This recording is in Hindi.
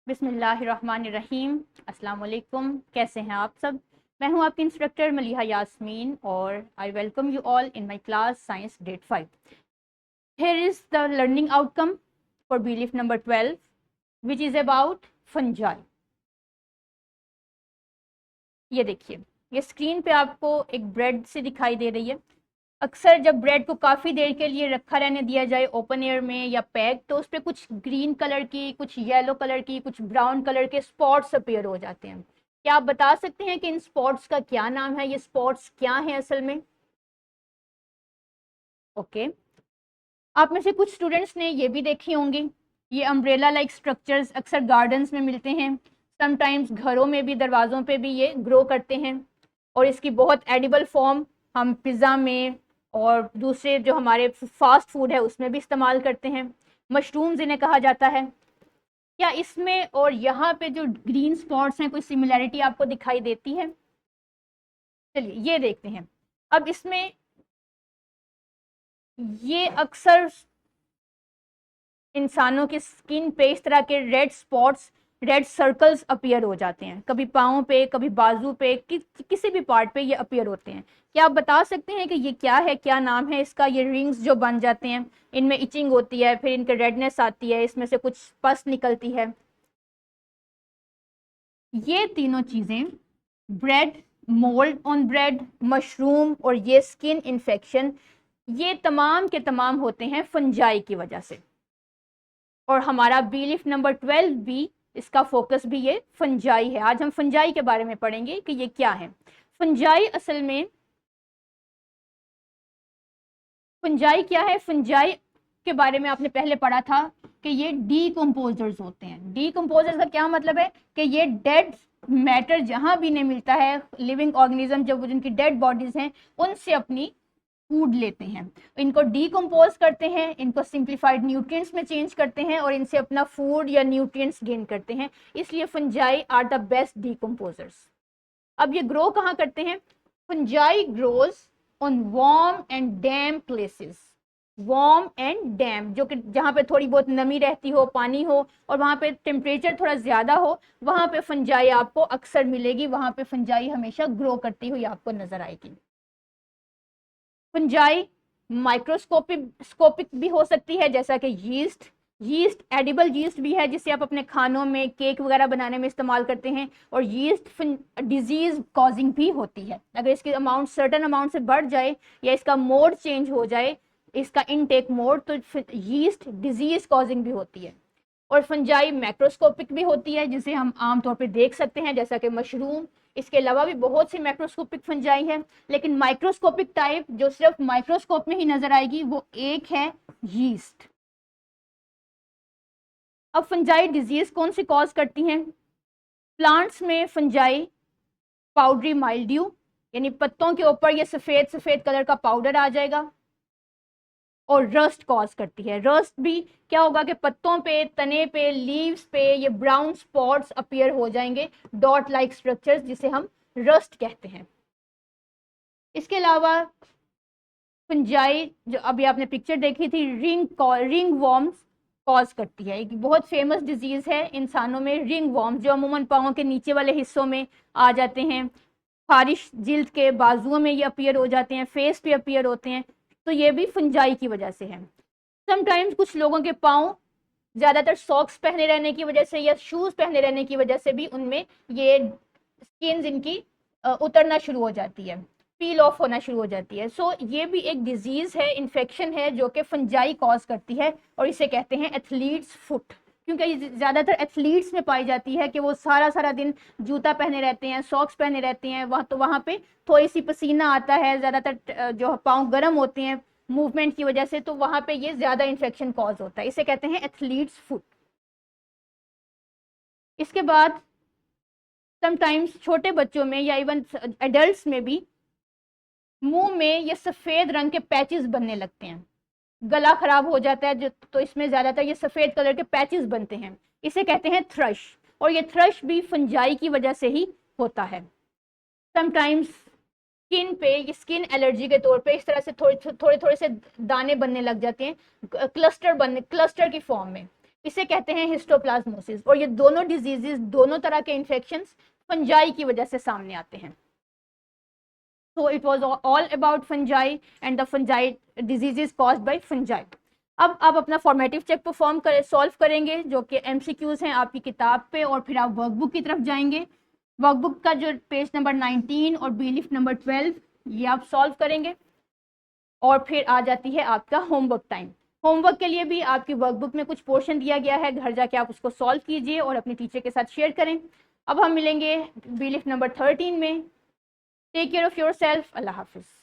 बिस्मिल्लाहिर्रहमानिर्रहीम। अस्सलाम वालेकुम। कैसे हैं आप सब? मैं हूं आपकी इंस्ट्रक्टर मलिहा यास्मीन और I welcome you all in my class science grade 5। Here is the learning outcome for belief number 12 which is about fungi. ये देखिए, ये स्क्रीन पे आपको एक ब्रेड से दिखाई दे रही है। अक्सर जब ब्रेड को काफ़ी देर के लिए रखा रहने दिया जाए ओपन एयर में या पैक, तो उस पर कुछ ग्रीन कलर की, कुछ येलो कलर की, कुछ ब्राउन कलर के स्पॉट्स अपीयर हो जाते हैं। क्या आप बता सकते हैं कि इन स्पॉट्स का क्या नाम है? ये स्पॉट्स क्या है असल में? ओके, आप में से कुछ स्टूडेंट्स ने ये भी देखी होंगी, ये अम्ब्रेला लाइक स्ट्रक्चर्स अक्सर गार्डन्स में मिलते हैं। समटाइम्स घरों में भी, दरवाज़ों पे भी ये ग्रो करते हैं और इसकी बहुत एडिबल फॉर्म हम पिज़्ज़ा में और दूसरे जो हमारे फास्ट फूड है उसमें भी इस्तेमाल करते हैं। मशरूम्स इन्हें कहा जाता है। क्या इसमें और यहाँ पे जो ग्रीन स्पॉट्स हैं कोई सिमिलैरिटी आपको दिखाई देती है? चलिए ये देखते हैं। अब इसमें ये अक्सर इंसानों की स्किन पे इस तरह के red spots, red circles appear हो जाते हैं। कभी पाँव पे, कभी बाजू पे, किसी भी पार्ट पे ये अपीयर होते हैं। क्या आप बता सकते हैं कि ये क्या है, क्या नाम है इसका? ये रिंग्स जो बन जाते हैं, इनमें इचिंग होती है, फिर इनके रेडनेस आती है, इसमें से कुछ पस निकलती है। ये तीनों चीज़ें, bread, mould on bread, mushroom और ये स्किन इन्फेक्शन, ये तमाम के तमाम होते हैं फंजाई की वजह से। और हमारा बीलीफ नंबर 12 भी, इसका फोकस भी ये फंजाई है। आज हम फंजाई के बारे में पढ़ेंगे कि ये क्या है। फंजाई असल में, फंजाई क्या है? फंजाई के बारे में आपने पहले पढ़ा था कि ये डीकम्पोजर्स होते हैं। डीकम्पोजर्स का क्या मतलब है? कि ये डेड मैटर जहां भी नहीं मिलता है, लिविंग ऑर्गेनिज्म जब जिनकी डेड बॉडीज हैं उनसे अपनी फूड लेते हैं, इनको डीकम्पोज करते हैं, इनको सिंप्लीफाइड न्यूट्रिएंट्स में चेंज करते हैं और इनसे अपना फूड या न्यूट्रिएंट्स गेन करते हैं। इसलिए fungi are the best decomposers. अब ये ग्रो कहाँ करते हैं? Fungi grows on warm and damp places. Warm and damp, जो कि जहाँ पे थोड़ी बहुत नमी रहती हो, पानी हो और वहाँ पे टेम्परेचर थोड़ा ज़्यादा हो, वहाँ पे फंजाई आपको अक्सर मिलेगी। वहाँ पे फंजाई हमेशा ग्रो करती हुई आपको नजर आएगी। फंजाई माइक्रोस्कोपिक भी हो सकती है, जैसा कि यीस्ट। यीस्ट एडिबल यीस्ट भी है जिसे आप अपने खानों में, केक वगैरह बनाने में इस्तेमाल करते हैं। और यीस्ट डिजीज कॉजिंग भी होती है। अगर इसकी अमाउंट सर्टन अमाउंट से बढ़ जाए या इसका मोड चेंज हो जाए, इसका इनटेक मोड, तो यीस्ट डिजीज कॉजिंग भी होती है। और फंजाई मैक्रोस्कोपिक भी होती है, जिसे हम आमतौर पर देख सकते हैं, जैसा कि मशरूम। इसके अलावा भी बहुत सी मैक्रोस्कोपिक फंजाई है, लेकिन माइक्रोस्कोपिक टाइप जो सिर्फ माइक्रोस्कोप में ही नजर आएगी वो एक है यीस्ट। अब फंजाई डिजीज कौन सी कॉज करती हैं? प्लांट्स में फंजाई पाउडरी माइल्ड्यू, यानी पत्तों के ऊपर ये सफेद सफेद कलर का पाउडर आ जाएगा, और रस्ट कॉज करती है। रस्ट भी क्या होगा कि पत्तों पे, तने पे, लीव्स पे ये ब्राउन स्पॉट्स अपीयर हो जाएंगे, डॉट लाइक स्ट्रक्चर्स, जिसे हम रस्ट कहते हैं। इसके अलावा फंजाई, जो अभी आपने पिक्चर देखी थी, रिंग वॉर्म्स कॉज करती है। एक बहुत फेमस डिजीज है इंसानों में, रिंग वॉर्म्स, जो अमूमन पाँव के नीचे वाले हिस्सों में आ जाते हैं। खारिश जिल्द के बाजुओं में ये अपीयर हो जाते हैं, फेस पे अपीयर होते हैं। तो ये भी फंजाई की वजह से है। समटाइम्स कुछ लोगों के पाँव ज़्यादातर सॉक्स पहने रहने की वजह से या शूज़ पहने रहने की वजह से भी उनमें ये स्किन इनकी उतरना शुरू हो जाती है, पील ऑफ होना शुरू हो जाती है। सो ये भी एक डिजीज़ है, इन्फेक्शन है, जो कि फंजाई कॉज करती है और इसे कहते हैं एथलीट्स फुट। क्योंकि ज़्यादातर एथलीट्स में पाई जाती है कि वो सारा सारा दिन जूता पहने रहते हैं, सॉक्स पहने रहते हैं, वहाँ पे थोड़ी सी पसीना आता है, ज़्यादातर जो पाँव गर्म होते हैं मूवमेंट की वजह से, तो वहाँ पे ये ज़्यादा इन्फेक्शन कॉज होता है। इसे कहते हैं एथलीट्स फुट। इसके बाद समटाइम्स छोटे बच्चों में या इवन एडल्ट्स में भी मुंह में ये सफ़ेद रंग के पैचेस बनने लगते हैं। गला खराब हो जाता है तो इसमें ज़्यादातर ये सफ़ेद कलर के पैचेस बनते हैं। इसे कहते हैं थ्रश, और ये थ्रश भी फंजाई की वजह से ही होता है। समटाइम्स स्किन पे, ये स्किन एलर्जी के तौर पे इस तरह से थोड़े थोड़े से दाने बनने लग जाते हैं, क्लस्टर की फॉर्म में। इसे कहते हैं हिस्टोप्लाज्मोसिस। और ये दोनों डिजीजेस, दोनों तरह के इन्फेक्शंस फंजाई की वजह से सामने आते हैं। So it was all about fungi and the fungi diseases caused by fungi. अब आप अपना फॉर्मेटिव चेक परफॉर्म करें, सॉल्व करेंगे, जो कि MCQs हैं आपकी किताब पे, और फिर आप वर्कबुक की तरफ जाएंगे। वर्कबुक का जो पेज नंबर 19 और बीलिफ नंबर 12 ये आप सॉल्व करेंगे, और फिर आ जाती है आपका होमवर्क टाइम। होमवर्क के लिए भी आपकी वर्कबुक में कुछ पोर्शन दिया गया है, घर जाके आप उसको सॉल्व कीजिए और अपने टीचर के साथ शेयर करें। अब हम मिलेंगे बीलिफ नंबर 13 में। Take care of yourself. Allah हाफिज़।